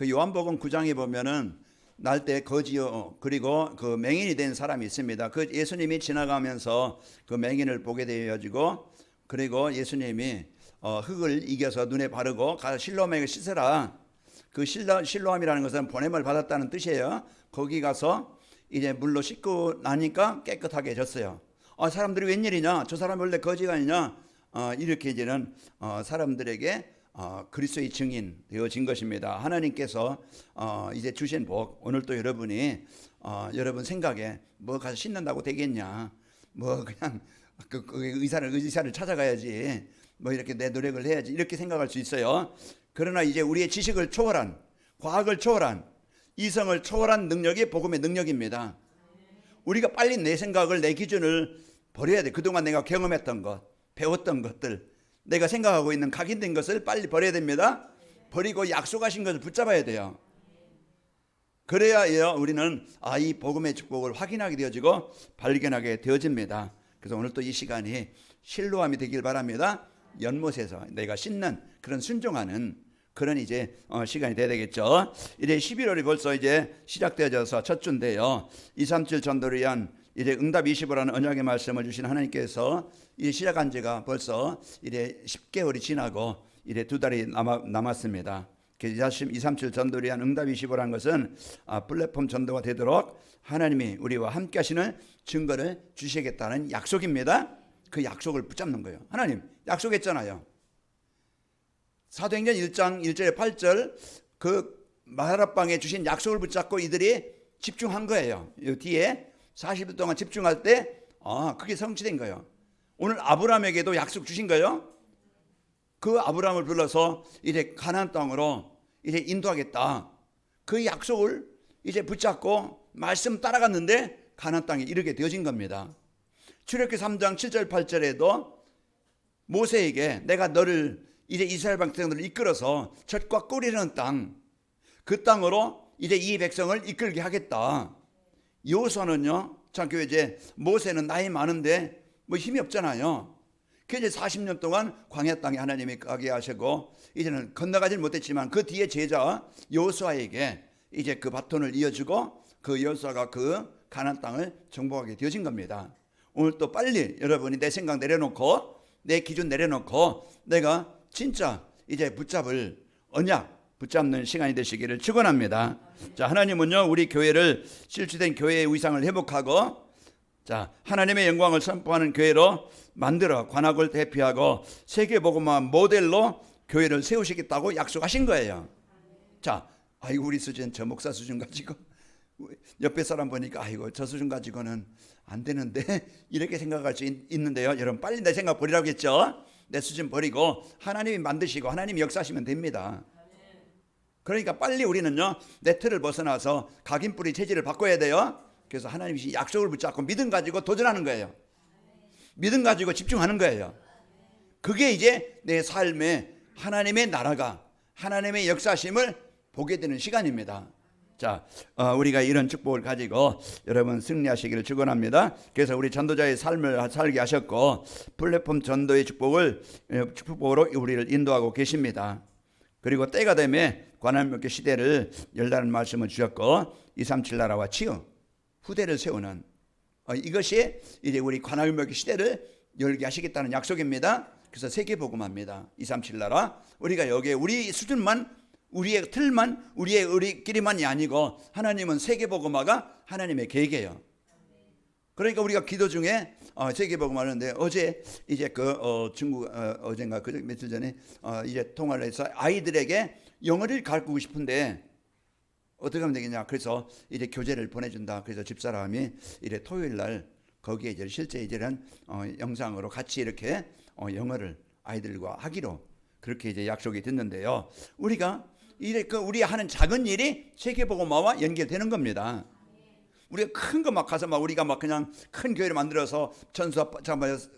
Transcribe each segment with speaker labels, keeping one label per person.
Speaker 1: 그 요한복음 9장에 보면은 날 때 거지요 그리고 그 맹인이 된 사람이 있습니다. 그 예수님이 지나가면서 그 맹인을 보게 되어지고, 그리고 예수님이 흙을 이겨서 눈에 바르고 가서 실로암에 씻으라. 그 실로암이라는 것은 보냄을 받았다는 뜻이에요. 거기 가서 이제 물로 씻고 나니까 깨끗하게 졌어요. 사람들이 웬일이냐, 저 사람 원래 거지가 아니냐, 이렇게 이제는 사람들에게 그리스도의 증인 되어진 것입니다. 하나님께서 이제 주신 복, 오늘 또 여러분이 여러분 생각에 뭐 가서 씻는다고 되겠냐, 뭐 그냥 그 의사를 찾아가야지, 뭐 이렇게 내 노력을 해야지, 이렇게 생각할 수 있어요. 그러나 이제 우리의 지식을 초월한, 과학을 초월한, 이성을 초월한 능력이 복음의 능력입니다. 우리가 빨리 내 생각을, 내 기준을 버려야 돼. 그동안 내가 경험했던 것, 배웠던 것들, 내가 생각하고 있는 각인된 것을 빨리 버려야 됩니다. 버리고 약속하신 것을 붙잡아야 돼요. 그래야 우리는 이 복음의 축복을 확인하게 되어지고 발견하게 되어집니다. 그래서 오늘 또 이 시간이 실로암이 되길 바랍니다. 연못에서 내가 씻는 그런 순종하는 그런 이제 시간이 돼야 되겠죠. 이제 11월이 벌써 이제 시작되어져서 첫 주인데요. 237 전도를 위한 이제 응답 20이라는 언약의 말씀을 주신 하나님께서 이제 시작한 지가 벌써 이제 10개월이 지나고 이제 2달이 남았습니다. 237 전도를 위한 응답 20이라는 것은 플랫폼 전도가 되도록 하나님이 우리와 함께 하시는 증거를 주시겠다는 약속입니다. 그 약속을 붙잡는 거예요. 하나님 약속했잖아요. 사도행전 1장 1절에 8절 그 마라방에 주신 약속을 붙잡고 이들이 집중한 거예요. 이 뒤에 40일 동안 집중할 때 그게 성취된 거예요. 오늘 아브라함에게도 약속 주신 거예요. 그 아브라함을 불러서 이제 가나안 땅으로 이제 인도하겠다. 그 약속을 이제 붙잡고 말씀 따라갔는데 가나안 땅에 이르게 되어진 겁니다. 출애굽기 3장 7절 8절에도 모세에게 내가 너를 이제 이스라엘 백성들을 이끌어서 젖과 꿀이 흐르는 땅, 그 땅으로 이제 이 백성을 이끌게 하겠다. 여호수아는요, 참 이제 모세는 나이 많은데 뭐 힘이 없잖아요. 그 이제 40년 동안 광야 땅에 하나님이 가게 하시고 이제는 건너가질 못했지만 그 뒤에 제자 여호수아에게 이제 그 바톤을 이어주고 그 여호수아가 그 가나안 땅을 정복하게 되어진 겁니다. 오늘 또 빨리 여러분이 내 생각 내려놓고 내 기준 내려놓고 내가 진짜 이제 붙잡을 언약 붙잡는 시간이 되시기를 축원합니다. 자, 하나님은요 우리 교회를 실추된 교회의 위상을 회복하고 자 하나님의 영광을 선포하는 교회로 만들어 관악을 대표하고 세계복음화 모델로 교회를 세우시겠다고 약속하신 거예요. 자, 아이고 우리 수준 저 목사 수준 가지고 옆에 사람 보니까 아이고 저 수준 가지고는 안 되는데 이렇게 생각할 수 있는데요. 여러분 빨리 내 생각 버리라고 했죠. 내 수준 버리고 하나님이 만드시고 하나님이 역사하시면 됩니다. 그러니까 빨리 우리는요 내 틀을 벗어나서 각인뿌리 체질을 바꿔야 돼요. 그래서 하나님이 약속을 붙잡고 믿음 가지고 도전하는 거예요. 믿음 가지고 집중하는 거예요. 그게 이제 내 삶에 하나님의 나라가 하나님의 역사심을 보게 되는 시간입니다. 자, 우리가 이런 축복을 가지고 여러분 승리하시기를 축원합니다. 그래서 우리 전도자의 삶을 살게 하셨고 플랫폼 전도의 축복으로 우리를 인도하고 계십니다. 그리고 때가 되면 관할목회 시대를 열라는 말씀을 주셨고 237 나라와 치유 후대를 세우는 이것이 이제 우리 관할목회 시대를 열게 하시겠다는 약속입니다. 그래서 세계복음화입니다. 237 나라 우리가 여기에 우리 수준만 우리의 틀만 우리끼리만이 아니고 하나님은 세계복음화가 하나님의 계획이에요. 그러니까 우리가 기도 중에 세계복음화하는데 어제 이제 중국 어젠가 그 며칠 전에 이제 통화를 해서 아이들에게 영어를 가르치고 싶은데 어떻게 하면 되겠냐. 그래서 이제 교재를 보내준다. 그래서 집사람이 이제 토요일 날 거기에 이제 실제 이제는 영상으로 같이 이렇게 영어를 아이들과 하기로 그렇게 이제 약속이 됐는데요. 우리가 우리 하는 작은 일이 세계복음화와 연결되는 겁니다. 우리가 큰 거 막 가서 우리가 그냥 큰 교회를 만들어서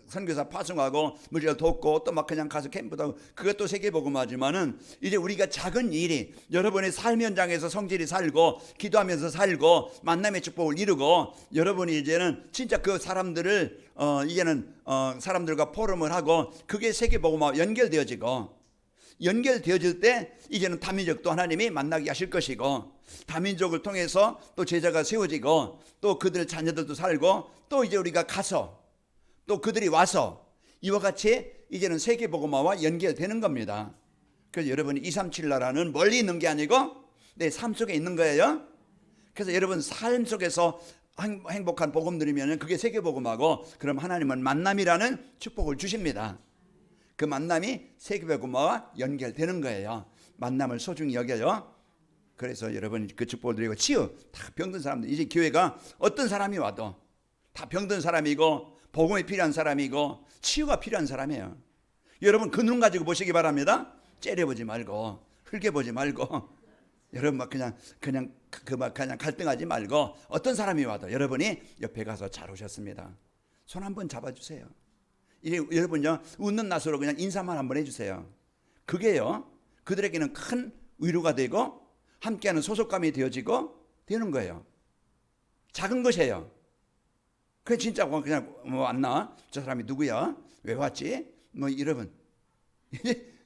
Speaker 1: 선교사 파송하고 물질 돕고 또 그냥 가서 캠프도 하고 그것도 세계복음화지만은 이제 우리가 작은 일이 여러분의 삶 현장에서 성질이 살고 기도하면서 살고 만남의 축복을 이루고 여러분이 이제는 진짜 그 사람들을 이제는 사람들과 포럼을 하고 그게 세계복음화 연결되어지고 연결되어질 때 이제는 다민족도 하나님이 만나게 하실 것이고, 다민족을 통해서 또 제자가 세워지고, 또 그들 자녀들도 살고, 또 이제 우리가 가서 또 그들이 와서 이와 같이 이제는 세계복음화와 연결되는 겁니다. 그래서 여러분이 237 나라는 멀리 있는 게 아니고 내 삶 속에 있는 거예요. 그래서 여러분 삶 속에서 행복한 복음 누리면 그게 세계복음화고, 그럼 하나님은 만남이라는 축복을 주십니다. 그 만남이 세계복음화와 연결되는 거예요. 만남을 소중히 여겨요. 그래서 여러분 그 축복을 드리고, 치유, 다 병든 사람들, 이제 교회가 어떤 사람이 와도 다 병든 사람이고 복음이 필요한 사람이고 치유가 필요한 사람이에요. 여러분 그 눈 가지고 보시기 바랍니다. 째려보지 말고 흘겨보지 말고, 여러분 막 그냥 갈등하지 말고, 어떤 사람이 와도 여러분이 옆에 가서 잘 오셨습니다, 손 한번 잡아주세요. 이제 여러분요 웃는 낯으로 그냥 인사만 한번 해주세요. 그게요 그들에게는 큰 위로가 되고 함께하는 소속감이 되어지고 되는 거예요. 작은 것이에요. 그냥 진짜 그냥 왔나? 저 사람이 누구야? 왜 왔지? 여러분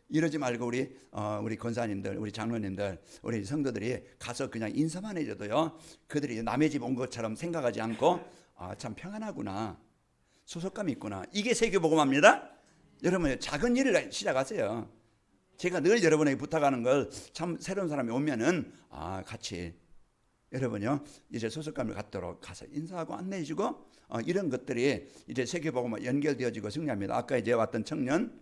Speaker 1: 이러지 말고 우리 권사님들, 우리 장로님들, 우리 성도들이 가서 그냥 인사만 해줘도요 그들이 남의 집 온 것처럼 생각하지 않고, 참 평안하구나, 소속감이 있구나. 이게 세계복음화입니다. 여러분 작은 일을 시작하세요. 제가 늘 여러분에게 부탁하는 걸, 참 새로운 사람이 오면은 같이 여러분요 이제 소속감을 갖도록 가서 인사하고 안내해주고, 이런 것들이 이제 세계복음화 연결되어지고 승리합니다. 아까 이제 왔던 청년,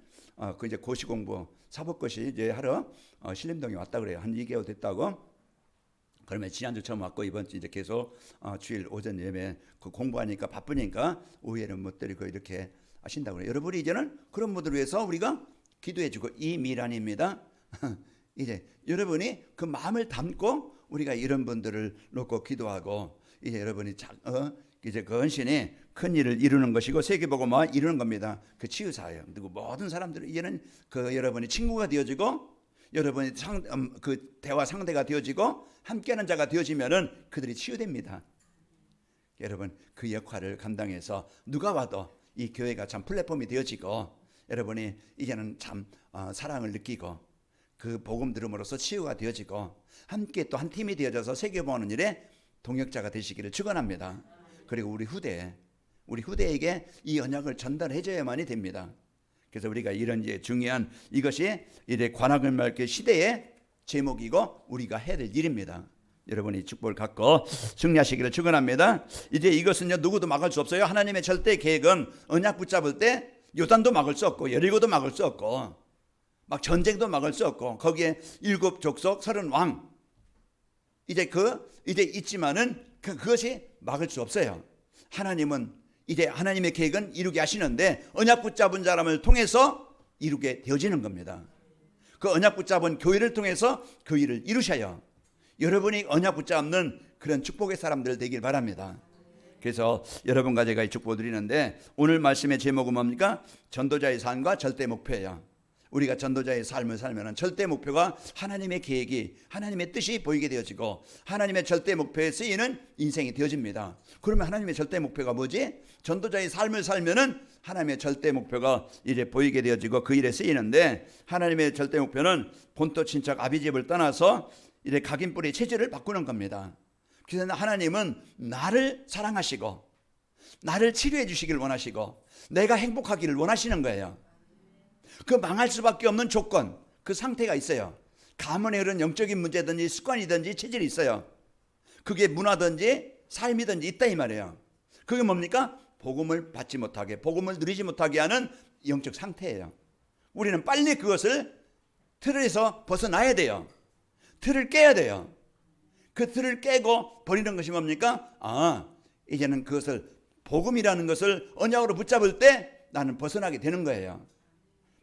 Speaker 1: 그 이제 고시 공부 사법고시 이제 하러 신림동에 왔다 그래요. 한 2개월 됐다고. 그러면 지난주 처음 왔고 이번 주 이제 계속 주일 오전 예배 그 공부하니까 바쁘니까 오후에는 못 드리고 이렇게 하신다고 그래요. 여러분이 이제는 그런 분들을 위해서 우리가 기도해주고, 이 미란입니다. 이제 여러분이 그 마음을 담고 우리가 이런 분들을 놓고 기도하고, 이제 여러분이 이제 그 헌신이 큰 일을 이루는 것이고 세계복음화 이루는 겁니다. 그 치유사예요. 그리고 모든 사람들은 이제는 그 여러분이 친구가 되어지고, 여러분이 그 대화 상대가 되어지고 함께하는 자가 되어지면은 그들이 치유됩니다. 여러분 그 역할을 감당해서 누가 와도 이 교회가 참 플랫폼이 되어지고, 여러분이 이제는 참 사랑을 느끼고 그 복음 들음으로써 치유가 되어지고, 함께 또 한 팀이 되어져서 세계보는 일에 동역자가 되시기를 축원합니다. 그리고 우리 후대에게 이 언약을 전달해줘야만이 됩니다. 그래서 우리가 이런 이제 중요한 이것이 이제 관악을 맑게 시대의 제목이고 우리가 해야 될 일입니다. 여러분이 축복을 갖고 승리하시기를 축원합니다. 이제 이것은요 누구도 막을 수 없어요. 하나님의 절대 계획은 언약 붙잡을 때 요단도 막을 수 없고 여리고도 막을 수 없고 막 전쟁도 막을 수 없고, 거기에 7 족속 30 왕 이제 있지만은 그것이 막을 수 없어요. 하나님은 이제 하나님의 계획은 이루게 하시는데 언약 붙잡은 사람을 통해서 이루게 되어지는 겁니다. 그 언약 붙잡은 교회를 통해서 그 일을 이루셔요. 여러분이 언약 붙잡는 그런 축복의 사람들 되길 바랍니다. 그래서 여러분과 제가 이 축복을 드리는데, 오늘 말씀의 제목은 뭡니까? 전도자의 삶과 절대 목표예요. 우리가 전도자의 삶을 살면 절대 목표가 하나님의 계획이, 하나님의 뜻이 보이게 되어지고 하나님의 절대 목표에 쓰이는 인생이 되어집니다. 그러면 하나님의 절대 목표가 뭐지? 전도자의 삶을 살면은 하나님의 절대 목표가 이제 보이게 되어지고 그 일에 쓰이는데, 하나님의 절대 목표는 본토 친척 아비집을 떠나서 이제 각인뿌리 체질을 바꾸는 겁니다. 그래서 하나님은 나를 사랑하시고 나를 치료해 주시기를 원하시고 내가 행복하기를 원하시는 거예요. 그 망할 수밖에 없는 조건, 그 상태가 있어요. 가문에 흐른 영적인 문제든지 습관이든지 체질이 있어요. 그게 문화든지 삶이든지 있다 이 말이에요. 그게 뭡니까? 복음을 받지 못하게, 복음을 누리지 못하게 하는 영적 상태예요. 우리는 빨리 그것을 틀에서 벗어나야 돼요. 틀을 깨야 돼요. 그 틀을 깨고 버리는 것이 뭡니까? 이제는 그것을, 복음이라는 것을 언약으로 붙잡을 때 나는 벗어나게 되는 거예요.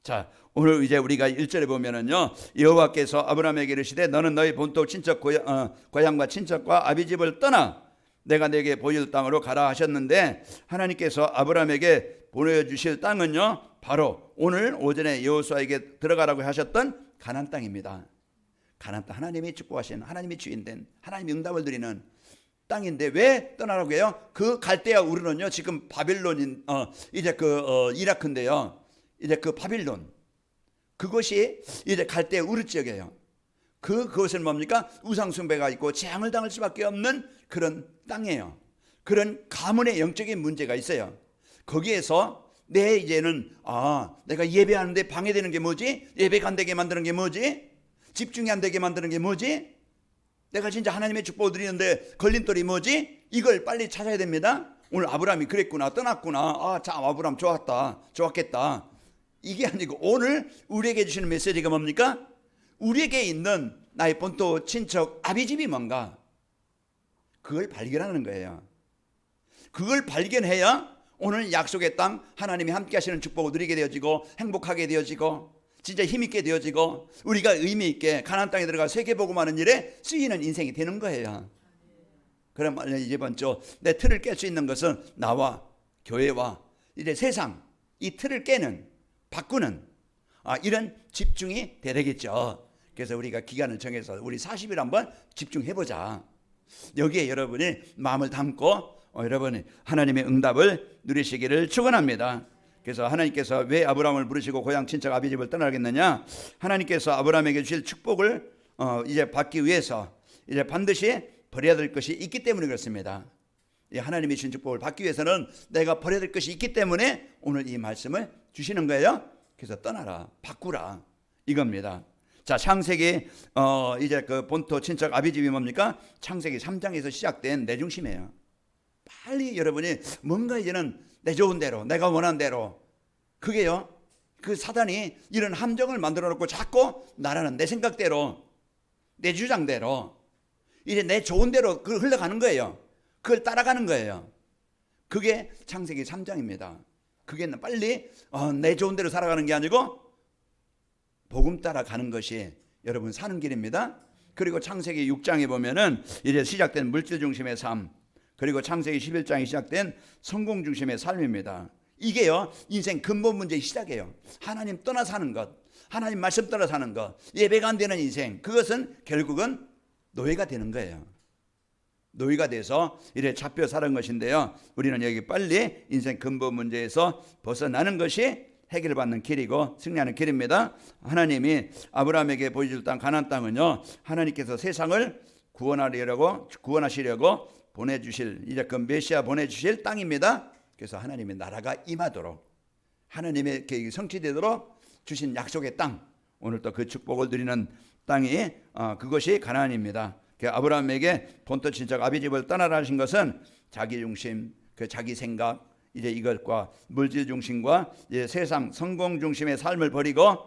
Speaker 1: 자, 오늘 이제 우리가 1절에 보면은요, 여호와께서 아브라함에게 이르시되 너는 너희 본토 친척 고향과 친척과 아비집을 떠나 내가 내게 보일 땅으로 가라 하셨는데, 하나님께서 아브라함에게 보내주실 땅은요 바로 오늘 오전에 여호수아에게 들어가라고 하셨던 가나안 땅입니다. 가나안 땅, 하나님이 축복하신, 하나님이 주인된, 하나님이 응답을 드리는 땅인데 왜 떠나라고 해요? 그 갈대아 우르는요 지금 바빌론인 이제 이라크인데요, 이제 그 바빌론, 그것이 이제 갈대 우르 지역이에요. 그것은 뭡니까? 우상숭배가 있고 재앙을 당할 수밖에 없는 그런 땅이에요. 그런 가문의 영적인 문제가 있어요. 거기에서 이제는 내가 예배하는데 방해되는 게 뭐지? 예배가 안 되게 만드는 게 뭐지? 집중이 안 되게 만드는 게 뭐지? 내가 진짜 하나님의 축복을 드리는데 걸림돌이 뭐지? 이걸 빨리 찾아야 됩니다. 오늘 아브라함이 그랬구나, 떠났구나. 참 아브라함 좋았겠다. 이게 아니고 오늘 우리에게 주시는 메시지가 뭡니까? 우리에게 있는 나의 본토 친척 아비집이 뭔가, 그걸 발견하는 거예요. 그걸 발견해야 오늘 약속의 땅 하나님이 함께 하시는 축복을 누리게 되어지고 행복하게 되어지고 진짜 힘있게 되어지고 우리가 의미 있게 가나안 땅에 들어가 세계복음하는 일에 쓰이는 인생이 되는 거예요. 그럼 이번 주 내 틀을 깰 수 있는 것은 나와 교회와 이제 세상 이 틀을 깨는 바꾸는 이런 집중이 되겠죠. 그래서 우리가 기간을 정해서 우리 40일 한번 집중해보자. 여기에 여러분이 마음을 담고 여러분이 하나님의 응답을 누리시기를 축원합니다. 그래서 하나님께서 왜 아브라함을 부르시고 고향 친척 아비집을 떠나겠느냐? 하나님께서 아브라함에게 주실 축복을 이제 받기 위해서 이제 반드시 버려야 될 것이 있기 때문에 그렇습니다. 하나님이 주신 축복을 받기 위해서는 내가 버려야 될 것이 있기 때문에 오늘 이 말씀을 주시는 거예요. 그래서 떠나라, 바꾸라, 이겁니다. 자, 창세기 이제 그 본토 친척 아비집이 뭡니까? 창세기 3장에서 시작된 내 중심이에요. 빨리 여러분이 뭔가 이제는 내 좋은 대로, 내가 원하는 대로, 그게요, 그 사단이 이런 함정을 만들어 놓고 자꾸 나라는 내 생각대로, 내 주장대로, 이제 내 좋은 대로 그걸 흘러가는 거예요. 그걸 따라가는 거예요. 그게 창세기 3장입니다. 그게 빨리 내 좋은 대로 살아가는 게 아니고 복음 따라가는 것이 여러분 사는 길입니다. 그리고 창세기 6장에 보면은 이제 시작된 물질 중심의 삶, 그리고 창세기 11장이 시작된 성공 중심의 삶입니다. 이게요, 인생 근본 문제의 시작이에요. 하나님 떠나 사는 것, 하나님 말씀 따라 사는 것, 예배가 안 되는 인생, 그것은 결국은 노예가 되는 거예요. 노예가 돼서 이래 잡혀 사는 것인데요, 우리는 여기 빨리 인생 근본 문제에서 벗어나는 것이 해결받는 길이고 승리하는 길입니다. 하나님이 아브라함에게 보여줄 땅 가나안 땅은요, 하나님께서 세상을 구원하시려고 보내주실, 이제 그 메시아 보내주실 땅입니다. 그래서 하나님의 나라가 임하도록, 하나님의 계획이 성취되도록 주신 약속의 땅, 오늘 또 그 축복을 누리는 땅이 그것이 가나안입니다. 아브라함에게 본토 친척 아비집을 떠나라 하신 것은 자기 중심, 그 자기 생각, 이제 이것과 물질 중심과 이제 세상 성공 중심의 삶을 버리고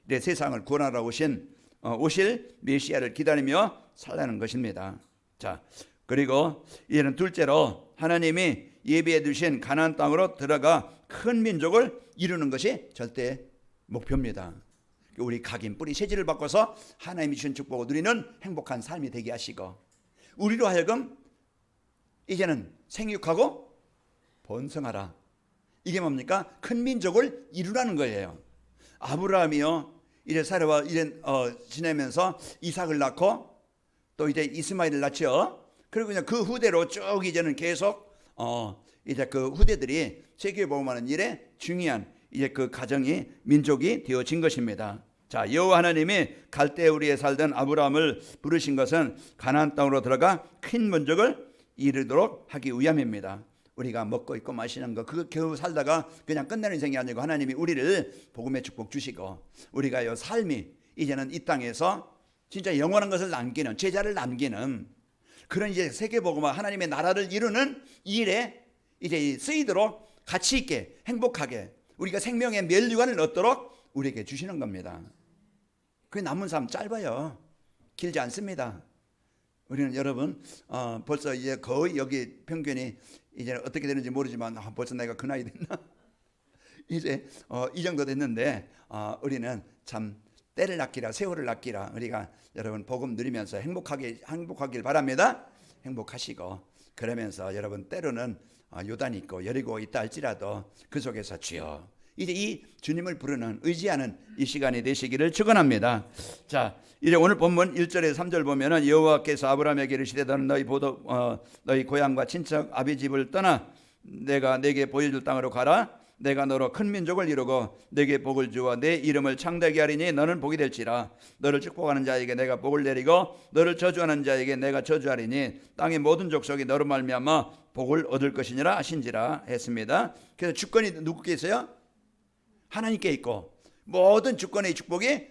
Speaker 1: 이제 세상을 구원하러 오실 메시아를 기다리며 살라는 것입니다. 자, 그리고 이제는 둘째로 하나님이 예비해 두신 가나안 땅으로 들어가 큰 민족을 이루는 것이 절대 목표입니다. 우리 각인 뿌리 세지를 바꿔서 하나님이 주신 축복을 누리는 행복한 삶이 되게 하시고, 우리로 하여금 이제는 생육하고 번성하라. 이게 뭡니까? 큰 민족을 이루라는 거예요. 아브라함이요, 이제 살아와 이제 지내면서 이삭을 낳고 또 이제 이스마엘을 낳죠. 그리고 그냥 그 후대로 쭉 이제는 계속 이제 그 후대들이 세계 복음하는 일에 중요한 이제 그 가정이 민족이 되어진 것입니다. 자, 여호와 하나님이 갈대 우리에 살던 아브라함을 부르신 것은 가나안 땅으로 들어가 큰 민족을 이루도록 하기 위함입니다. 우리가 먹고 있고 마시는 거 그거 겨우 살다가 그냥 끝내는 인생이 아니고 하나님이 우리를 복음의 축복 주시고 우리가 요 삶이 이제는 이 땅에서 진짜 영원한 것을 남기는, 제자를 남기는 그런 이제 세계 복음화 하나님의 나라를 이루는 일에 이제 쓰이도록 가치 있게 행복하게 우리가 생명의 멸류관을 얻도록 우리에게 주시는 겁니다. 그 남은 삶 짧아요. 길지 않습니다. 우리는 여러분 벌써 이제 거의 여기 평균이 이제 어떻게 되는지 모르지만 벌써 내가 그 나이 됐나? 이제 이 정도 됐는데 우리는 참 때를 아끼라 세월을 아끼라. 우리가 여러분 복음 누리면서 행복하길 바랍니다. 행복하시고 그러면서 여러분 때로는 요단이 있고 여리고 있다 할지라도 그 속에서 주여 이제 이 주님을 부르는 의지하는 이 시간이 되시기를 축원합니다. 자, 이제 오늘 본문 1절에서 3절 보면은 여호와께서 아브라함에게 이르시되 너는 너희 고향과 친척 아비 집을 떠나 내가 내게 보여줄 땅으로 가라. 내가 너로 큰 민족을 이루고 내게 복을 주어 내 이름을 창대하게 하리니 너는 복이 될지라. 너를 축복하는 자에게 내가 복을 내리고 너를 저주하는 자에게 내가 저주하리니 땅의 모든 족속이 너로 말미암아 복을 얻을 것이니라 하신지라 했습니다. 그래서 주권이 누구께 있어요? 하나님께 있고 모든 주권의 축복이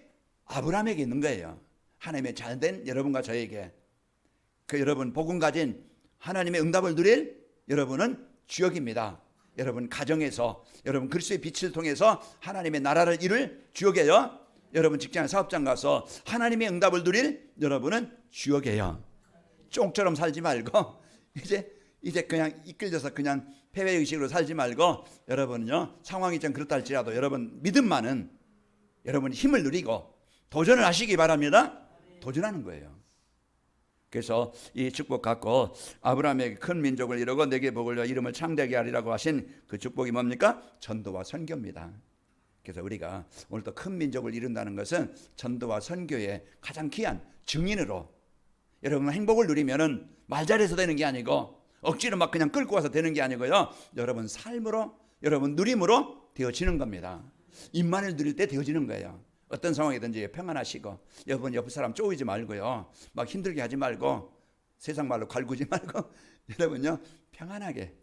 Speaker 1: 아브라함에게 있는 거예요. 하나님의 잘된 여러분과 저에게 그 여러분 복음 가진 하나님의 응답을 누릴 여러분은 주역입니다. 여러분 가정에서 여러분 그리스도의 빛을 통해서 하나님의 나라를 이룰 주역이에요. 여러분 직장 사업장 가서 하나님의 응답을 누릴 여러분은 주역이에요. 쫑처럼 살지 말고 이제 그냥 이끌려서 그냥 패배의식으로 살지 말고 여러분은요 상황이 좀 그렇다 할지라도 여러분 믿음만은 여러분 힘을 누리고 도전을 하시기 바랍니다. 도전하는 거예요. 그래서 이 축복 갖고 아브라함에게 큰 민족을 이루고 내게 복을 주어 이름을 창대하게 하리라고 하신 그 축복이 뭡니까? 전도와 선교입니다. 그래서 우리가 오늘 또 큰 민족을 이룬다는 것은 전도와 선교의 가장 귀한 증인으로 여러분 행복을 누리면은 말 잘해서 되는 게 아니고 억지로 막 그냥 끌고 와서 되는 게 아니고요. 여러분 삶으로 여러분 누림으로 되어지는 겁니다. 임만을 누릴 때 되어지는 거예요. 어떤 상황이든지 평안하시고 여러분 옆 사람 쪼이지 말고요. 막 힘들게 하지 말고 세상 말로 갈구지 말고 여러분요 평안하게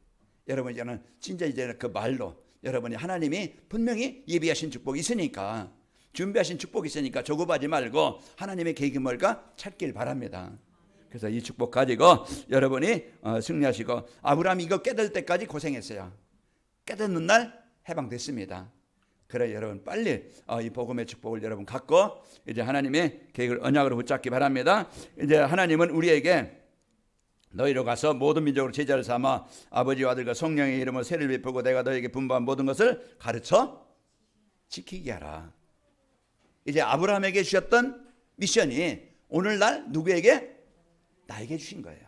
Speaker 1: 여러분 이제는 진짜 이제 그 말로 여러분이 하나님이 분명히 예비하신 축복이 있으니까 준비하신 축복이 있으니까 조급하지 말고 하나님의 계획이 뭘까 찾길 바랍니다. 그래서 이 축복 가지고 여러분이 승리하시고 아브라함이 이거 깨달을 때까지 고생했어요. 깨닫는 날 해방됐습니다. 그래 여러분 빨리 이 복음의 축복을 여러분 갖고 이제 하나님의 계획을 언약으로 붙잡기 바랍니다. 이제 하나님은 우리에게 너희로 가서 모든 민족으로 제자를 삼아 아버지와 아들과 성령의 이름으로 세를 베푸고 내가 너희에게 분부한 모든 것을 가르쳐 지키게 하라. 이제 아브라함에게 주셨던 미션이 오늘날 누구에게? 나에게 주신 거예요.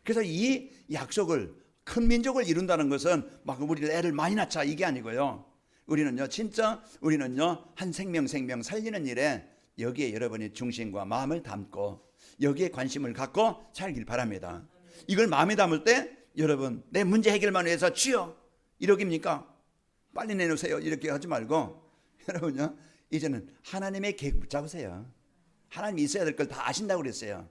Speaker 1: 그래서 이 약속을 큰 민족을 이룬다는 것은 막 우리 애를 많이 낳자 이게 아니고요. 우리는요 진짜 우리는요 한 생명 살리는 일에 여기에 여러분이 중심과 마음을 담고 여기에 관심을 갖고 살길 바랍니다. 이걸 마음에 담을 때 여러분 내 문제 해결만 위해서 주여 이러깁니까? 빨리 내놓으세요 이렇게 하지 말고 여러분요 이제는 하나님의 계획 붙잡으세요. 하나님이 있어야 될 걸 다 아신다고 그랬어요.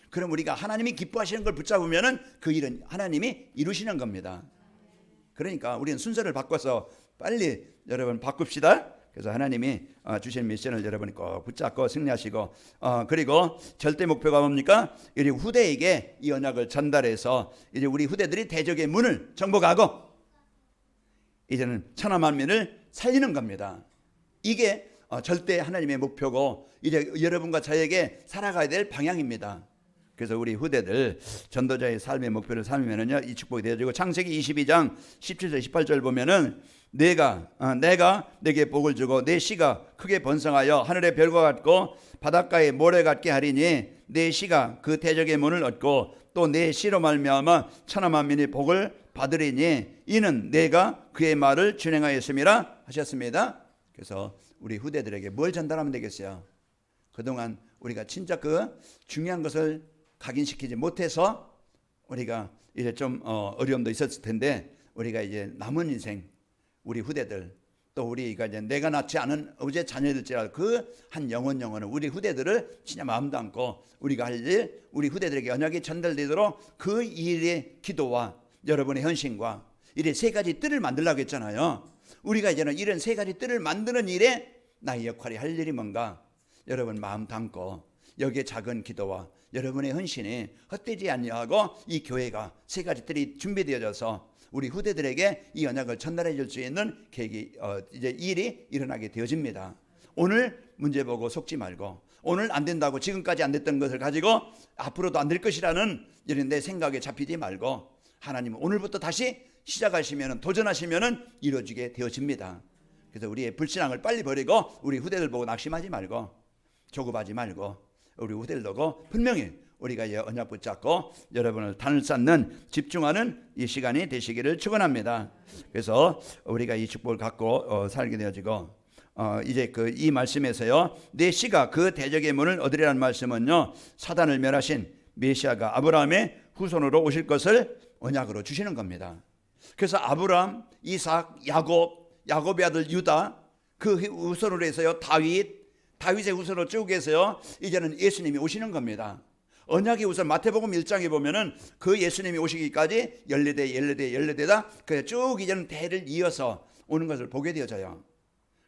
Speaker 1: 그럼 우리가 하나님이 기뻐하시는 걸 붙잡으면은 그 일은 하나님이 이루시는 겁니다. 그러니까 우리는 순서를 바꿔서 빨리 여러분 바꿉시다. 그래서 하나님이 주신 미션을 여러분이 꼭 붙잡고 승리하시고 그리고 절대 목표가 뭡니까? 우리 후대에게 이 언약을 전달해서 이제 우리 후대들이 대적의 문을 정복하고 이제는 천하 만민을 살리는 겁니다. 이게 절대 하나님의 목표고 이제 여러분과 저에게 살아가야 될 방향입니다. 그래서 우리 후대들 전도자의 삶의 목표를 삼으면은요 이 축복이 되어지고 창세기 22장 17절 18절 보면은 내가 내게 복을 주고 내 씨가 크게 번성하여 하늘의 별과 같고 바닷가의 모래 같게 하리니 내 씨가 그 대적의 문을 얻고 또 내 씨로 말미암아 천하 만민이 복을 받으리니 이는 내가 그의 말을 준행하였음이라 하셨습니다. 그래서 우리 후대들에게 뭘 전달하면 되겠어요? 그동안 우리가 진짜 그 중요한 것을 각인시키지 못해서 우리가 이제 좀 어려움도 있었을 텐데 우리가 이제 남은 인생 우리 후대들 또 우리가 이제 내가 낳지 않은 어제 자녀들지라도 그 한 영혼은 우리 후대들을 진짜 마음 담고 우리가 할 일 우리 후대들에게 언약이 전달되도록 그 일의 기도와 여러분의 헌신과 이래 세 가지 뜰을 만들려고 했잖아요. 우리가 이제는 이런 세 가지 뜰을 만드는 일에 나의 역할이 할 일이 뭔가 여러분 마음 담고 여기에 작은 기도와 여러분의 헌신이 헛되지 아니하고 이 교회가 세 가지 뜰이 준비되어져서 우리 후대들에게 이 언약을 전달해 줄 수 있는 계획이 이제 일이 일어나게 되어집니다. 오늘 문제 보고 속지 말고 오늘 안 된다고 지금까지 안 됐던 것을 가지고 앞으로도 안 될 것이라는 이런 내 생각에 잡히지 말고 하나님은 오늘부터 다시 시작하시면 도전하시면 이루어지게 되어집니다. 그래서 우리의 불신앙을 빨리 버리고 우리 후대들 보고 낙심하지 말고 조급하지 말고 우리 후대들 보고 분명히 우리가 이 언약 붙잡고 여러분을 단을 쌓는 집중하는 이 시간이 되시기를 축원합니다. 그래서 우리가 이 축복을 갖고 살게 되어지고 이제 그 이 말씀에서요 내 씨가 그 대적의 문을 얻으리라는 말씀은요 사단을 멸하신 메시아가 아브라함의 후손으로 오실 것을 언약으로 주시는 겁니다. 그래서 아브람, 이삭, 야곱의 아들 유다, 그 후손으로 해서요 다윗의 후손으로 쭉 해서요 이제는 예수님이 오시는 겁니다. 언약의 후손 마태복음 1장에 보면은 그 예수님이 오시기까지 14대다 그 쭉 이제는 대를 이어서 오는 것을 보게 되어져요.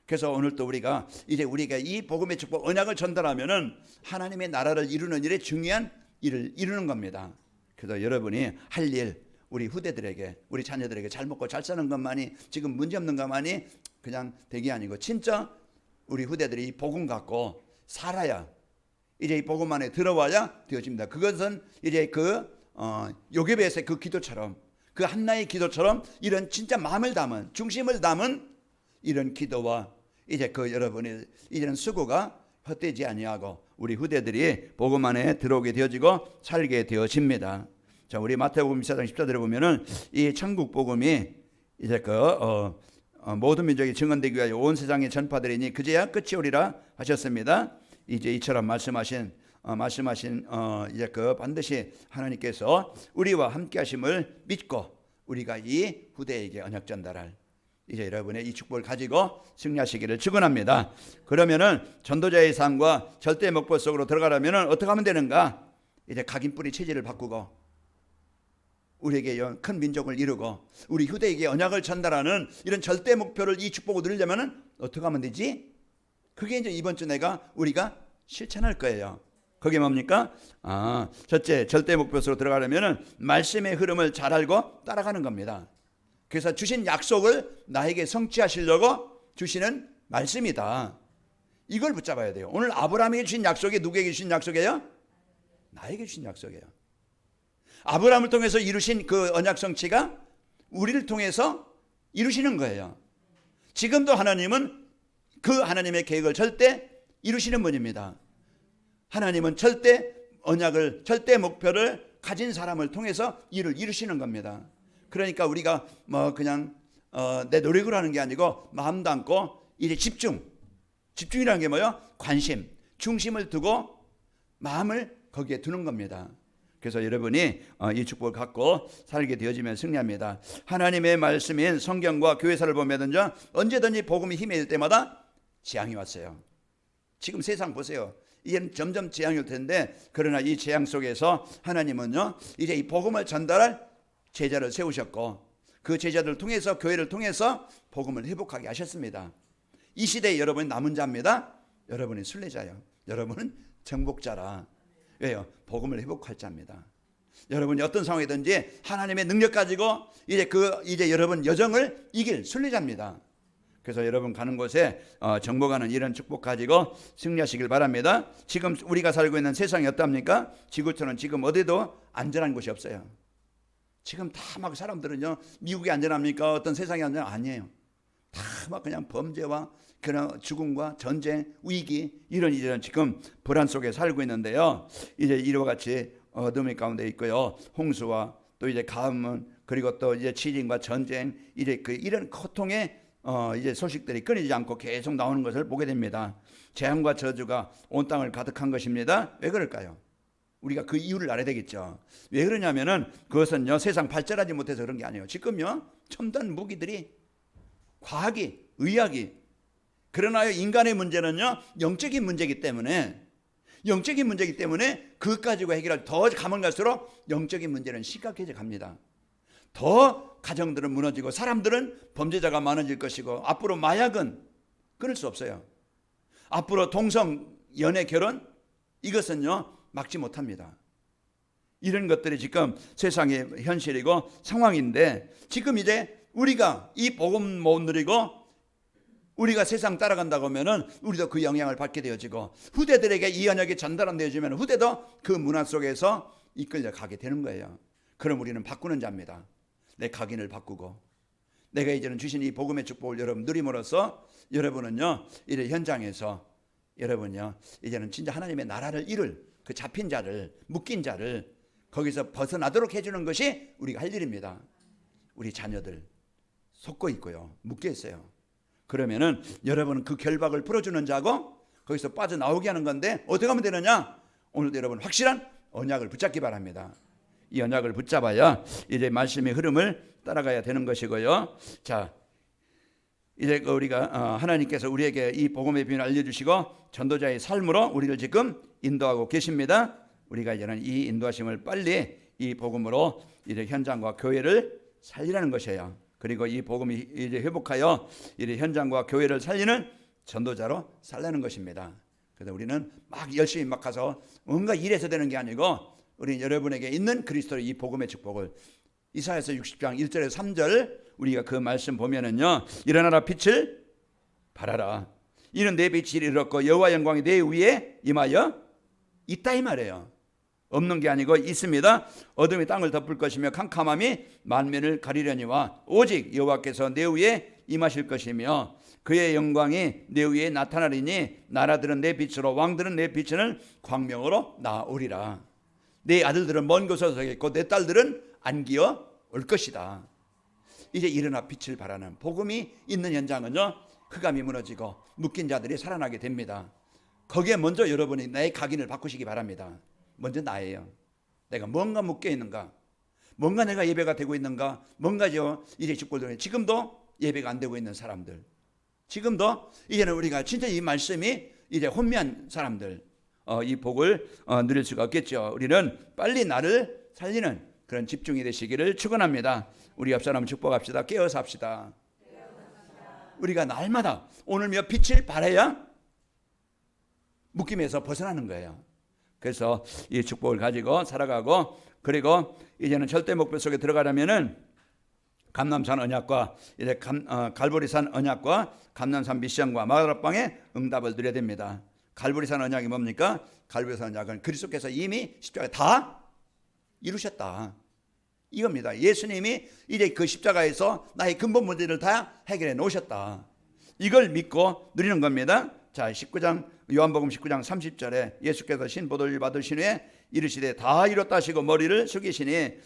Speaker 1: 그래서 오늘 또 우리가 이 복음의 축복 언약을 전달하면은 하나님의 나라를 이루는 일에 중요한 일을 이루는 겁니다. 그래서 여러분이 할 일, 우리 후대들에게, 우리 자녀들에게 잘 먹고 잘 사는 것만이, 지금 문제 없는 것만이 그냥 되게 아니고, 진짜 우리 후대들이 이 복음 갖고 살아야, 이제 이 복음 안에 들어와야 되어집니다. 그것은 이제 요괴배에서의 그 기도처럼, 그 한나의 기도처럼 이런 진짜 마음을 담은, 중심을 담은 이런 기도와 이제 여러분의 이제는 수고가 헛되지 아니하고 우리 후대들이 복음 안에 들어오게 되어지고 살게 되어집니다. 자, 우리 마태복음 24장 14절에 보면은 이 천국 복음이 이제 모든 민족이 증언되기 위하여 온 세상에 전파되리니 그제야 끝이 오리라 하셨습니다. 이제 이처럼 말씀하신 이제 반드시 하나님께서 우리와 함께 하심을 믿고 우리가 이 후대에게 언약 전달할 이제 여러분의 이 축복을 가지고 승리하시기를 축원합니다. 그러면은 전도자의 삶과 절대 목표 속으로 들어가려면은 어떻게 하면 되는가? 이제 각인뿌리 체질을 바꾸고 우리에게 큰 민족을 이루고 우리 후대에게 언약을 전달하는 이런 절대 목표를 이 축복을 누리려면은 어떻게 하면 되지? 그게 이제 이번 주 우리가 실천할 거예요. 그게 뭡니까? 첫째, 절대 목표 속으로 들어가려면은 말씀의 흐름을 잘 알고 따라가는 겁니다. 그래서 주신 약속을 나에게 성취하시려고 주시는 말씀이다. 이걸 붙잡아야 돼요. 오늘 아브라함에게 주신 약속이 누구에게 주신 약속이에요? 나에게 주신 약속이에요. 아브라함을 통해서 이루신 그 언약 성취가 우리를 통해서 이루시는 거예요. 지금도 하나님은 그 하나님의 계획을 절대 이루시는 분입니다. 하나님은 절대 목표를 가진 사람을 통해서 일을 이루시는 겁니다. 그러니까 우리가 그냥 내 노력으로 하는 게 아니고 마음 담고 이제 집중이라는 게 뭐예요? 관심, 중심을 두고 마음을 거기에 두는 겁니다. 그래서 여러분이 이 축복을 갖고 살게 되어지면 승리합니다. 하나님의 말씀인 성경과 교회사를 보면은요 언제든지 복음이 힘이 될 때마다 재앙이 왔어요. 지금 세상 보세요. 이제는 점점 재앙이 올 텐데, 그러나 이 재앙 속에서 하나님은요 이제 이 복음을 전달할 제자를 세우셨고 그 제자들을 통해서 교회를 통해서 복음을 회복하게 하셨습니다. 이 시대에 여러분이 남은 자입니다. 여러분이 순례자예요. 여러분은 정복자라. 왜요? 복음을 회복할 자입니다. 여러분이 어떤 상황이든지 하나님의 능력 가지고 이제 여러분 여정을 이길 순례자입니다. 그래서 여러분 가는 곳에 정복하는 이런 축복 가지고 승리하시길 바랍니다. 지금 우리가 살고 있는 세상이 어떻습니까? 지구촌은 지금 어디도 안전한 곳이 없어요. 지금 다 막 사람들은요 미국이 안전합니까? 어떤 세상이 아니에요. 다 막 그냥 범죄와 그런 죽음과 전쟁, 위기 이런 지금 불안 속에 살고 있는데요. 이제 이와 같이 어둠의 가운데 있고요. 홍수와 또 이제 가뭄 그리고 또 이제 지진과 전쟁 이런 고통의 이제 소식들이 끊이지 않고 계속 나오는 것을 보게 됩니다. 재앙과 저주가 온 땅을 가득한 것입니다. 왜 그럴까요? 우리가 그 이유를 알아야 되겠죠. 왜 그러냐면은 그것은요 세상 발전하지 못해서 그런 게 아니에요. 지금요 첨단 무기들이 과학이 의학이 그러나 인간의 문제는요 영적인 문제이기 때문에 그것 가지고 해결할 더 가면 갈수록 영적인 문제는 심각해져 갑니다. 더 가정들은 무너지고 사람들은 범죄자가 많아질 것이고 앞으로 마약은 끊을 수 없어요. 앞으로 동성 연애 결혼 이것은요 막지 못합니다. 이런 것들이 지금 세상의 현실이고 상황인데 지금 이제 우리가 이 복음 못 누리고 우리가 세상 따라간다고 하면은 우리도 그 영향을 받게 되어지고 후대들에게 이 언약이 전달 안 되어지면 후대도 그 문화 속에서 이끌려 가게 되는 거예요. 그럼 우리는 바꾸는 자입니다. 내 각인을 바꾸고 내가 이제는 주신 이 복음의 축복을 여러분 누림으로써 여러분은요 이제 현장에서 여러분요 이제는 진짜 하나님의 나라를 이룰 그 잡힌 자를 묶인 자를 거기서 벗어나도록 해주는 것이 우리가 할 일입니다. 우리 자녀들 속고 있고요 묶여 있어요. 그러면은 여러분은 그 결박을 풀어주는 자고 거기서 빠져나오게 하는 건데 어떻게 하면 되느냐? 오늘도 여러분 확실한 언약을 붙잡기 바랍니다. 이 언약을 붙잡아야 이제 말씀의 흐름을 따라가야 되는 것이고요. 자, 이제 우리가 하나님께서 우리에게 이 복음의 비밀을 알려주시고 전도자의 삶으로 우리를 지금 인도하고 계십니다. 우리가 이제는 이 인도하심을 빨리 이 복음으로 이제 현장과 교회를 살리라는 것이에요. 그리고 이 복음이 이제 회복하여 이제 현장과 교회를 살리는 전도자로 살라는 것입니다. 그래서 우리는 막 열심히 막 가서 뭔가 일해서 되는 게 아니고 우리 여러분에게 있는 그리스도의 이 복음의 축복을 이사야서 60장 1절에서 3절 우리가 그 말씀 보면은요, 일어나라 빛을 발하라. 이는 내 빛이 이르렀고 여호와 영광이 내 위에 임하여 있다 이 말이에요. 없는 게 아니고 있습니다. 어둠이 땅을 덮을 것이며 캄캄함이 만면을 가리려니와 오직 여호와께서 내 위에 임하실 것이며 그의 영광이 내 위에 나타나리니 나라들은 내 빛으로 왕들은 내 빛을 광명으로 나오리라. 내 아들들은 먼 곳에서 서겠고 내 딸들은 안기어 올 것이다. 이제 일어나 빛을 발하는 복음이 있는 현장은요, 흑암이 무너지고 묶인 자들이 살아나게 됩니다. 거기에 먼저 여러분이 나의 각인을 바꾸시기 바랍니다. 먼저 나예요. 내가 뭔가 묶여 있는가, 뭔가 내가 예배가 되고 있는가, 뭔가 이제 죽골들은 지금도 예배가 안 되고 있는 사람들, 지금도 이제는 우리가 진짜 이 말씀이 이제 혼미한 사람들, 이 복을 누릴 수가 없겠죠. 우리는 빨리 나를 살리는 그런 집중이 되시기를 축원합니다. 우리 옆 사람 축복합시다. 깨어서 합시다. 우리가 날마다 오늘 몇 빛을 발해야 묶임에서 벗어나는 거예요. 그래서 이 축복을 가지고 살아가고, 그리고 이제는 절대 목표 속에 들어가려면은 감람산 언약과 이제 갈보리산 언약과 감람산 미션과 마가다락방의 응답을 드려야 됩니다. 갈보리산 언약이 뭡니까? 갈보리산 언약은 그리스도께서 이미 십자가에 다 이루셨다 이겁니다. 예수님이 이제 그 십자가에서 나의 근본 문제를 다 해결해 놓으셨다. 이걸 믿고 누리는 겁니다. 자, 19장 요한복음 19장 30절에 예수께서 신보도를 받으신 후에 이르시되 다 이뤘다 하시고 머리를 숙이시니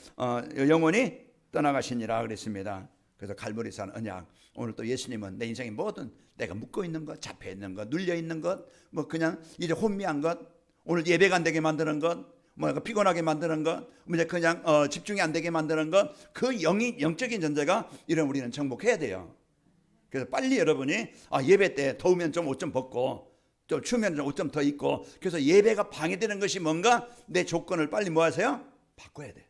Speaker 1: 영원히 떠나가시니라 그랬습니다. 그래서 갈보리산 언약, 오늘 또 예수님은 내 인생의 모든 내가 묶고 있는 것, 잡혀 있는 것, 눌려 있는 것, 뭐 그냥 이제 혼미한 것, 오늘 예배가 안 되게 만드는 것, 뭐 피곤하게 만드는 것, 이제 그냥 집중이 안 되게 만드는 것, 그 영적인 존재가 이런 우리는 정복해야 돼요. 그래서 빨리 여러분이 예배 때 더우면 좀 옷 좀 벗고 좀 추우면 좀 옷 좀 더 입고, 그래서 예배가 방해되는 것이 뭔가 내 조건을 빨리 뭐 하세요? 바꿔야 돼.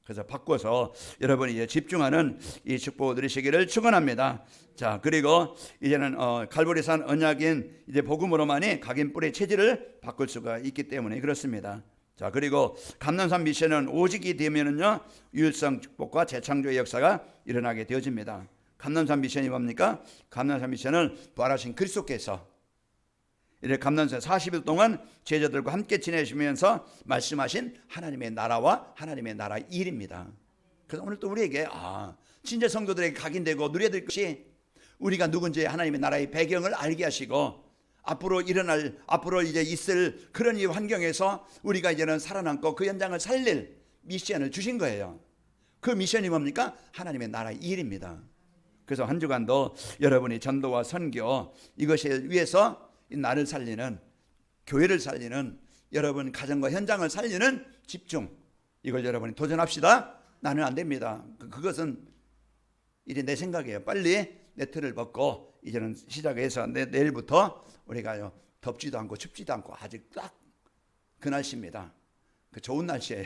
Speaker 1: 그래서 바꿔서 여러분이 이제 집중하는 이 축복을 누리시기를 축원합니다. 자, 그리고 이제는 갈보리산 언약인 이제 복음으로만이 각인 뿌리의 체질을 바꿀 수가 있기 때문에 그렇습니다. 자, 그리고 감람산 미션은 오직이 되면은요, 유일성 축복과 재창조의 역사가 일어나게 되어집니다. 감람산 미션이 뭡니까? 감람산 미션은 부활하신 그리스도께서 이제 감람산 40일 동안 제자들과 함께 지내시면서 말씀하신 하나님의 나라와 하나님의 나라 일입니다. 그래서 오늘 또 우리에게 진짜 성도들에게 각인되고 누려야 될 것이 우리가 누군지 하나님의 나라의 배경을 알게 하시고 앞으로 일어날, 앞으로 이제 있을 그런 이 환경에서 우리가 이제는 살아남고 그 현장을 살릴 미션을 주신 거예요. 그 미션이 뭡니까? 하나님의 나라의 일입니다. 그래서 한 주간도 여러분이 전도와 선교 이것을 위해서 나를 살리는, 교회를 살리는, 여러분 가정과 현장을 살리는 집중, 이걸 여러분이 도전합시다. 나는 안 됩니다. 그것은 이제 내 생각이에요. 빨리 내 틀을 벗고 이제는 시작해서 내일부터 우리가 덥지도 않고 춥지도 않고 아직 딱 그 날씨입니다. 그 좋은 날씨예요.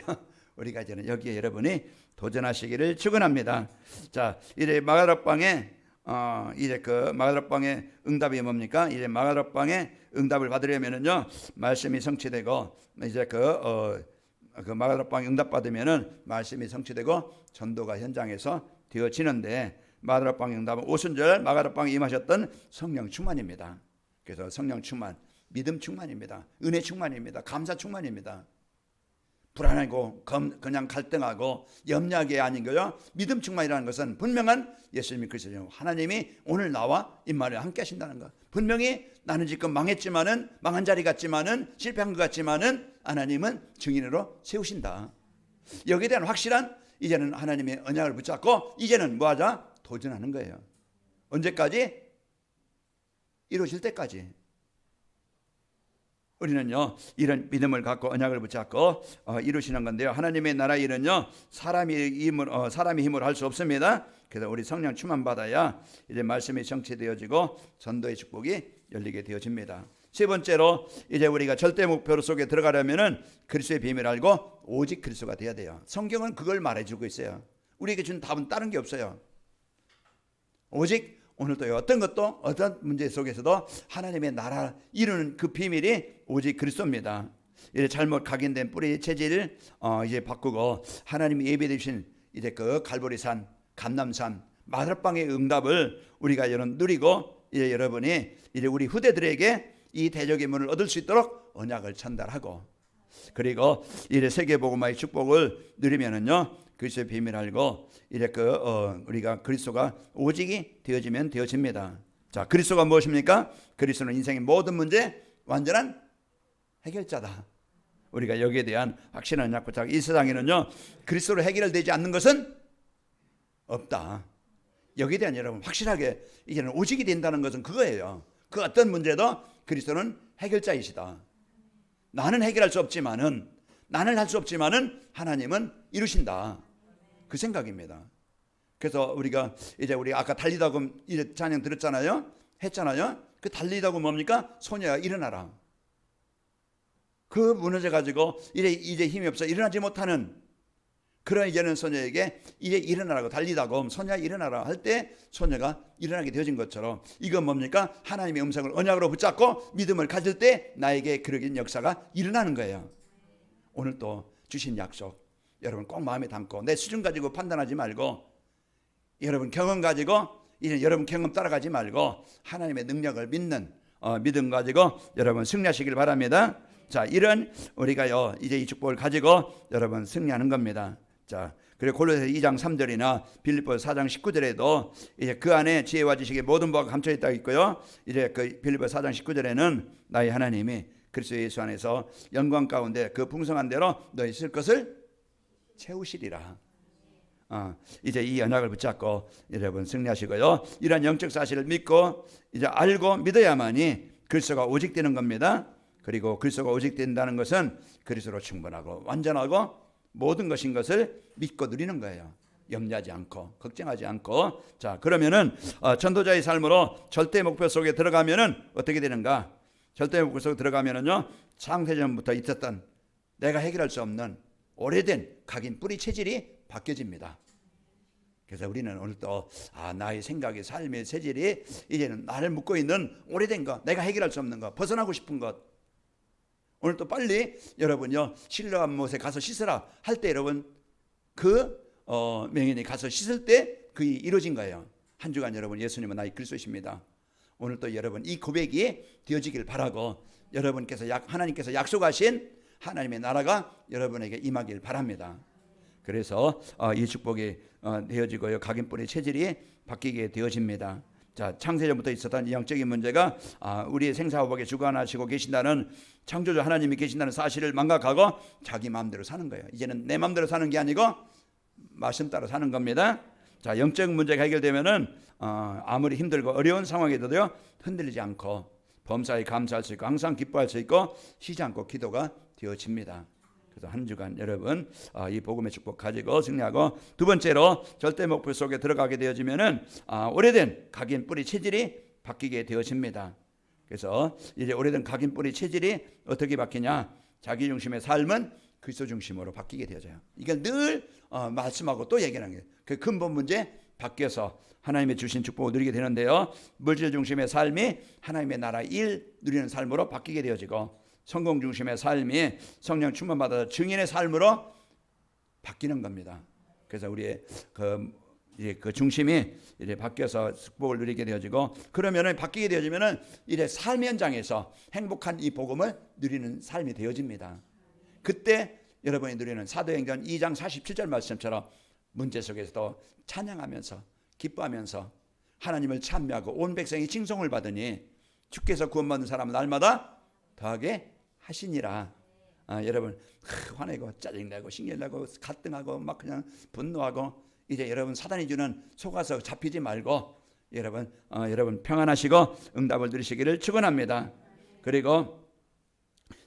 Speaker 1: 우리가 이제는 여기에 여러분이 도전하시기를 축원합니다. 자, 이제 마가다락방에 이제 그 마가다락방의 응답이 뭡니까? 이제 마가다락방의 응답을 받으려면은요, 말씀이 성취되고 이제 그 마가다락방에 응답 받으면은 말씀이 성취되고 전도가 현장에서 되어지는데, 마가다락방의 응답은 오순절 마가다락방에 임하셨던 성령 충만입니다. 그래서 성령 충만, 믿음 충만입니다. 은혜 충만입니다. 감사 충만입니다. 불안하고 그냥 갈등하고 염려하는 게 아닌 거요. 믿음 충만이라는 것은 분명한 예수님이 그리스도죠. 하나님이 오늘 나와 임마누엘 함께 하신다는 것. 분명히 나는 지금 망했지만은, 망한 자리 같지만은, 실패한 것 같지만은 하나님은 증인으로 세우신다. 여기에 대한 확실한 이제는 하나님의 언약을 붙잡고 이제는 뭐하자? 도전하는 거예요. 언제까지? 이루어질 때까지. 우리는요 이런 믿음을 갖고 언약을 붙잡고 이루시는 건데요. 하나님의 나라 일은요 사람의 힘으로 할 수 없습니다. 그래서 우리 성령 충만 받아야 이제 말씀이 정체되어지고 전도의 축복이 열리게 되어집니다. 세 번째로 이제 우리가 절대 목표 속에 들어가려면은 그리스도의 비밀을 알고 오직 그리스도가 돼야 돼요. 성경은 그걸 말해주고 있어요. 우리에게 준 답은 다른 게 없어요. 오직 오늘도 어떤 것도 어떤 문제 속에서도 하나님의 나라 이루는 그 비밀이 오직 그리스도입니다. 이제 잘못 각인된 뿌리 체질을 이제 바꾸고 하나님이 예비해 주신 이제 그 갈보리산, 감람산, 마다방의 응답을 우리가 누리고 이제 여러분이 이제 우리 후대들에게 이 대적의 문을 얻을 수 있도록 언약을 전달하고 그리고 이제 세계복음화의 축복을 누리면은요 그리스도의 비밀을 알고 이제 우리가 그리스도가 오직이 되어지면 되어집니다. 자, 그리스도가 무엇입니까? 그리스도는 인생의 모든 문제 완전한 해결자다. 우리가 여기에 대한 확신을 언약 붙잡고 이 세상에는요 그리스도로 해결되지 않는 것은 없다. 여기에 대한 여러분 확실하게 이제는 오직이 된다는 것은 그거예요. 그 어떤 문제도 그리스도는 해결자이시다. 나는 해결할 수 없지만은 나는 할 수 없지만은 하나님은 이루신다. 그 생각입니다. 그래서 우리가 이제 우리 아까 달리다금 이제 찬양 들었잖아요. 했잖아요. 그 달리다금 뭡니까? 소녀야 일어나라. 그 무너져 가지고 이제 힘이 없어 일어나지 못하는 그런 이제는 소녀에게 이제 일어나라고 달리다금 소녀야 일어나라 할 때 소녀가 일어나게 되어진 것처럼 이건 뭡니까? 하나님의 음성을 언약으로 붙잡고 믿음을 가질 때 나에게 그러긴 역사가 일어나는 거예요. 오늘 또 주신 약속 여러분 꼭 마음에 담고 내 수준 가지고 판단하지 말고 여러분 경험 가지고 이제 여러분 경험 따라가지 말고 하나님의 능력을 믿는 믿음 가지고 여러분 승리하시길 바랍니다. 자, 이런 우리가요 이제 이 축복을 가지고 여러분 승리하는 겁니다. 자, 그리고 골로새 2장 3절이나 빌립보서 4장 19절에도 이제 그 안에 지혜와 지식의 모든 바가 감춰 있다고 있고요. 이제 그 빌립보서 4장 19절에는 나의 하나님이 그리스도 예수 안에서 영광 가운데 그 풍성한 대로 너희 쓸 것을 채우시리라. 이제 이 언약을 붙잡고 여러분 승리하시고요. 이런 영적 사실을 믿고 이제 알고 믿어야만이 그리스도가 오직 되는 겁니다. 그리고 그리스도가 오직 된다는 것은 그리스도로 충분하고 완전하고 모든 것인 것을 믿고 누리는 거예요. 염려하지 않고 걱정하지 않고. 자, 그러면은 전도자의 삶으로 절대 목표 속에 들어가면은 어떻게 되는가? 절대 목표 속에 들어가면은요 창세전부터 있었던 내가 해결할 수 없는 오래된 각인 뿌리 체질이 바뀌어집니다. 그래서 우리는 오늘 또 나의 생각의 삶의 체질이 이제는 나를 묶고 있는 오래된 것, 내가 해결할 수 없는 것, 벗어나고 싶은 것. 오늘 또 빨리 여러분요 실로암 못에 가서 씻으라 할 때 여러분 그 명인이 가서 씻을 때 그게 이루어진 거예요. 한 주간 여러분 예수님은 나의 그리스도이십니다. 오늘 또 여러분 이 고백이 되어지길 바라고 여러분께서 하나님께서 약속하신 하나님의 나라가 여러분에게 임하길 바랍니다. 그래서 이 축복이 되어지고요 각인뿌리 체질이 바뀌게 되어집니다. 자, 창세전부터 있었던 이 영적인 문제가 우리의 생사호복에 주관하시고 계신다는 창조주 하나님이 계신다는 사실을 망각하고 자기 마음대로 사는 거예요. 이제는 내 마음대로 사는 게 아니고 말씀 따라 사는 겁니다. 자, 영적인 문제가 해결되면은 아무리 힘들고 어려운 상황에도요 흔들리지 않고 범사에 감사할 수 있고 항상 기뻐할 수 있고 쉬지 않고 기도가 되어집니다. 그래서 한 주간 여러분 이 복음의 축복 가지고 승리하고 두 번째로 절대 목표 속에 들어가게 되어지면은 오래된 각인 뿌리 체질이 바뀌게 되어집니다. 그래서 이제 오래된 각인 뿌리 체질이 어떻게 바뀌냐? 자기 중심의 삶은 그리스도 중심으로 바뀌게 되어져요. 이걸 늘 말씀하고 또 얘기하는 거예요. 그 근본 문제 바뀌어서 하나님의 주신 축복을 누리게 되는데요. 물질 중심의 삶이 하나님의 나라 일 누리는 삶으로 바뀌게 되어지고 성공 중심의 삶이 성령 충만받아 증인의 삶으로 바뀌는 겁니다. 그래서 우리의 그 중심이 이제 바뀌어서 축복을 누리게 되어지고 그러면은 바뀌게 되어지면은 이제 삶 현장에서 행복한 이 복음을 누리는 삶이 되어집니다. 그때 여러분이 누리는 사도행전 2장 47절 말씀처럼 문제 속에서도 찬양하면서 기뻐하면서 하나님을 찬미하고 온 백성이 칭송을 받으니 주께서 구원받는 사람은 날마다 더하게 하시니라. 여러분 화내고 짜증내고 신경내고 갈등하고 막 그냥 분노하고 이제 여러분 사단이 주는 속아서 잡히지 말고 여러분 평안하시고 응답을 누리시기를 축원합니다. 그리고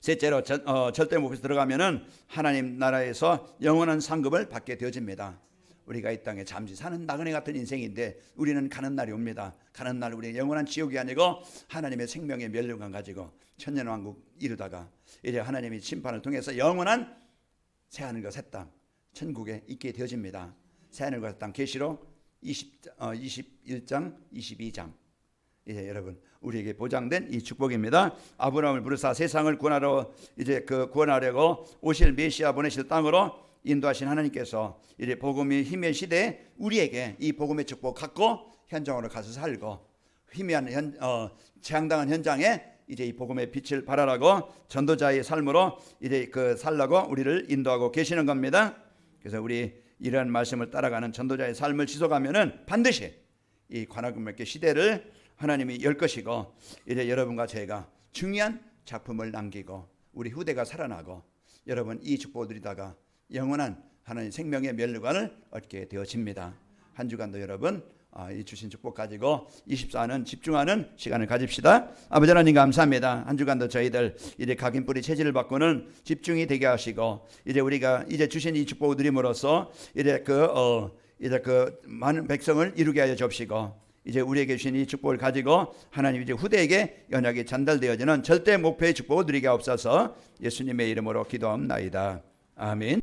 Speaker 1: 셋째로 절대 목표에서 들어가면은 하나님 나라에서 영원한 상급을 받게 되어집니다. 우리가 이 땅에 잠시 사는 나그네 같은 인생인데 우리는 가는 날이 옵니다. 가는 날 우리 영원한 지옥이 아니고 하나님의 생명의 멸류관 가지고 천년왕국 이루다가 이제 하나님이 심판을 통해서 영원한 새하늘과 새 땅 천국에 있게 되어집니다. 새하늘과 새 땅 계시록 21장 22장. 이제 여러분 우리에게 보장된 이 축복입니다. 아브라함을 부르사 세상을 구원하러 구원하려고 오실 메시아 보내실 땅으로 인도하신 하나님께서 이제 복음이 희미한 시대에 우리에게 이 복음의 축복 갖고 현장으로 가서 살고 희미한 재앙당한 현장에 이제 이 복음의 빛을 발하라고 전도자의 삶으로 이제 살라고 우리를 인도하고 계시는 겁니다. 그래서 우리 이러한 말씀을 따라가는 전도자의 삶을 지속하면은 반드시 이 관할금맥의 시대를 하나님이 열 것이고 이제 여러분과 제가 중요한 작품을 남기고 우리 후대가 살아나고 여러분 이 축복을 누리다가 영원한 하나님 생명의 멸류관을 얻게 되어집니다. 한 주간도 여러분 이 주신 축복 가지고 24는 집중하는 시간을 가집시다. 아버지 하나님 감사합니다. 한 주간도 저희들 이제 각인 뿌리 체질을 바꾸는 집중이 되게 하시고 이제 우리가 이제 주신 이 축복을 누림으로써 이제 많은 백성을 이루게 하여 주옵시고 이제 우리에게 주신 이 축복을 가지고 하나님 이제 후대에게 연약이 전달되어지는 절대 목표의 축복을 누리게 하옵소서. 예수님의 이름으로 기도합나이다. 아멘.